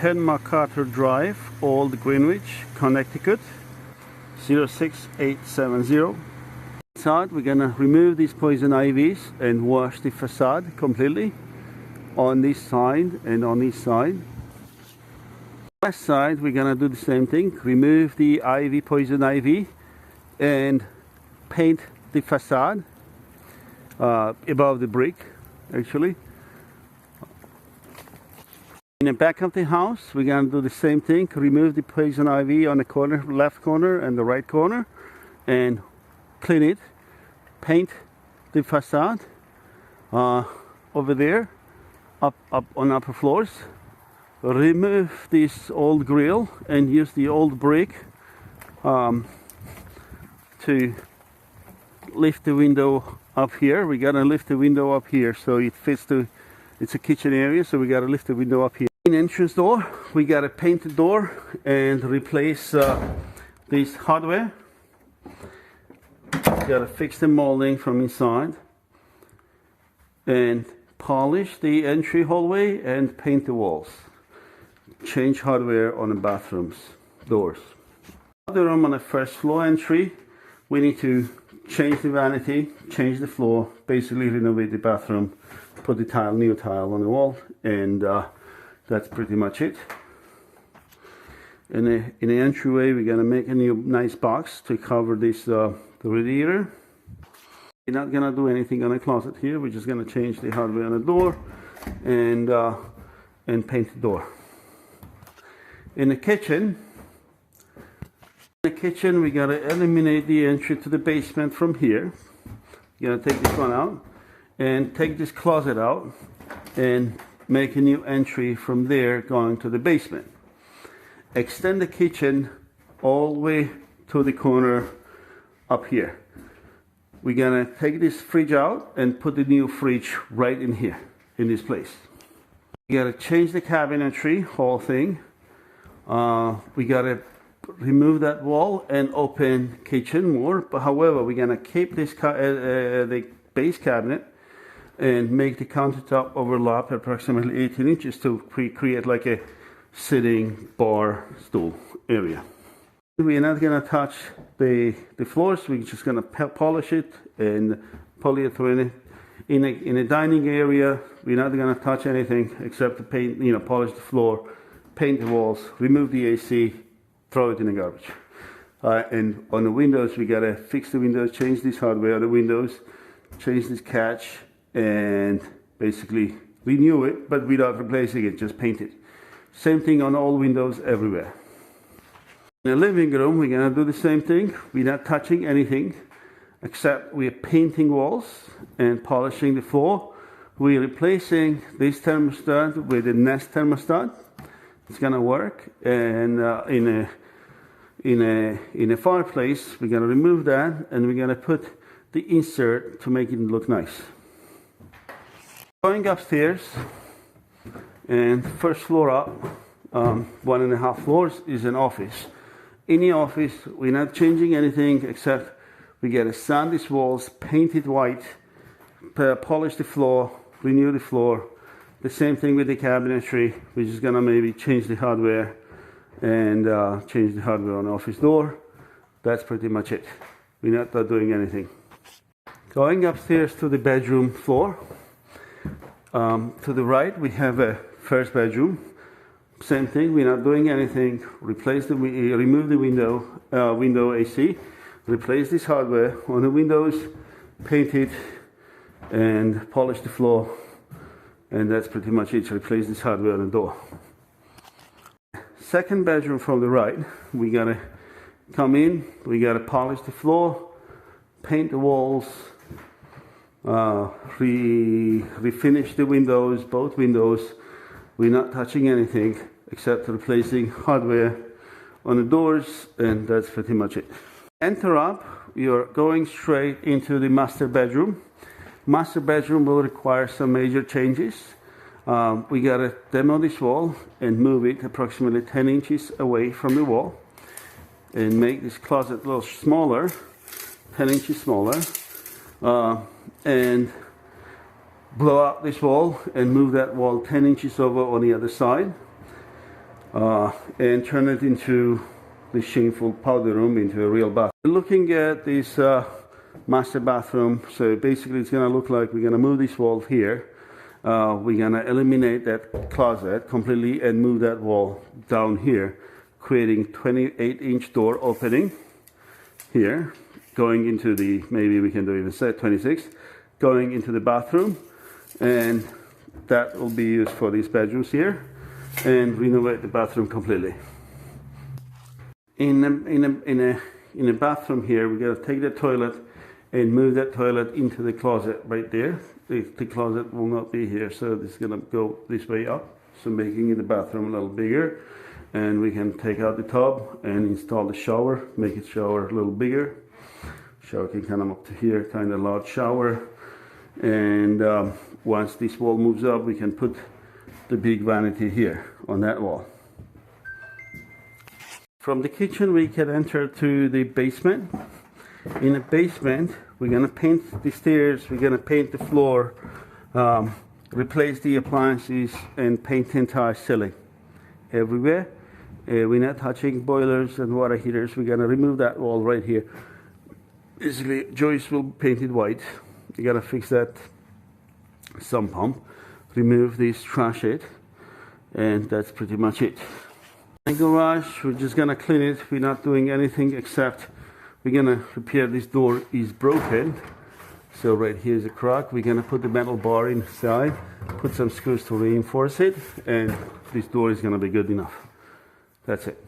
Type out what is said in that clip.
10 MacArthur Drive, Old Grinwich, Connecticut 06870. Inside, we're gonna remove these poison ivies and wash the facade completely on this side and on this side. West side, we're gonna do the same thing. Remove the poison ivy, and paint the facade above the brick, actually. In the back of the house, we're going to do the same thing. Remove the poison ivy on the corner, left corner and the right corner, and clean it. Paint the facade over there, up on upper floors. Remove this old grill and use the old brick to lift the window up here. We got to lift the window up here so it fits to. It's a kitchen area, so we got to lift the window up here. In entrance door, we got to paint the door and replace this hardware. Got to fix the molding from inside and polish the entry hallway and paint the walls. Change hardware on the bathrooms doors. Other room on the first floor entry, we need to change the vanity, change the floor, basically renovate the bathroom, put the new tile on the wall, and that's pretty much it. In the entryway, we're gonna make a new nice box to cover this the radiator. We're not gonna do anything on the closet here. We're just gonna change the hardware on the door and paint the door. In the kitchen, we gotta eliminate the entry to the basement from here. You're gonna take this one out and take this closet out and make a new entry from there going to the basement. Extend the kitchen all the way to the corner up here. We're gonna take this fridge out and put the new fridge right in here, in this place. We gotta change the cabinetry, whole thing. We gotta remove that wall and open kitchen more. But however, we're gonna keep this the base cabinet and make the countertop overlap approximately 18 inches to create like a sitting bar stool area. We're not gonna touch the floors. We're just gonna polish it and polyethylene it. In a dining area, we're not gonna touch anything except to paint, polish the floor, paint the walls, remove the AC, throw it in the garbage. And on the windows, we gotta fix the windows, change this hardware on the windows, change this catch, and basically renew it, but without replacing it, just paint it. Same thing on all windows everywhere. In the living room, we're gonna do the same thing. We're not touching anything, except we're painting walls and polishing the floor. We're replacing this thermostat with a Nest thermostat. It's gonna work, and in a fireplace, we're gonna remove that, and we're gonna put the insert to make it look nice. Going upstairs, and first floor up, 1.5 floors, is an office. In the office, we're not changing anything except we gotta sand these walls, paint it white, polish the floor, renew the floor. The same thing with the cabinetry. We're just gonna maybe change the hardware and change the hardware on the office door. That's pretty much it. We're not doing anything. Going upstairs to the bedroom floor. To the right, we have a first bedroom. Same thing. We're not doing anything. Remove the window AC. Replace this hardware on the windows. Paint it and polish the floor. And that's pretty much it. Replace this hardware on the door. Second bedroom from the right, we gotta come in, we gotta polish the floor, paint the walls, refinish the windows, both windows. We're not touching anything except replacing hardware on the doors, and that's pretty much it. Enter up, you're going straight into the master bedroom. Master bedroom will require some major changes. We gotta demo this wall and move it approximately 10 inches away from the wall and make this closet a little smaller, 10 inches smaller, and blow out this wall and move that wall 10 inches over on the other side. and turn it into the shameful powder room into a real bath. Looking at this master bathroom, so basically it's going to look like we're going to move this wall here. We're going to eliminate that closet completely and move that wall down here, creating 28-inch door opening here, going into the, maybe we can do even set 26, going into the bathroom, and that will be used for these bedrooms here, and renovate the bathroom completely. In a bathroom here, we're going to take the toilet and move that toilet into the closet right there. The closet will not be here, so it's going to go this way up, so making the bathroom a little bigger. And we can take out the tub and install the shower, make it shower a little bigger. Shower can come up to here, kind of large shower. And once this wall moves up, we can put the big vanity here on that wall. From the kitchen, we can enter to the basement. In the basement, we're going to paint the stairs, we're going to paint the floor, replace the appliances, and paint the entire ceiling everywhere. We're not touching boilers and water heaters. We're going to remove that wall right here. Basically, joists will be painted white. You got to fix that sump pump, remove this, trash it, and that's pretty much it. The garage, we're just going to clean it. We're not doing anything except we're going to repair this door is broken. So right here is a crack. We're going to put the metal bar inside, put some screws to reinforce it, and this door is going to be good enough. That's it.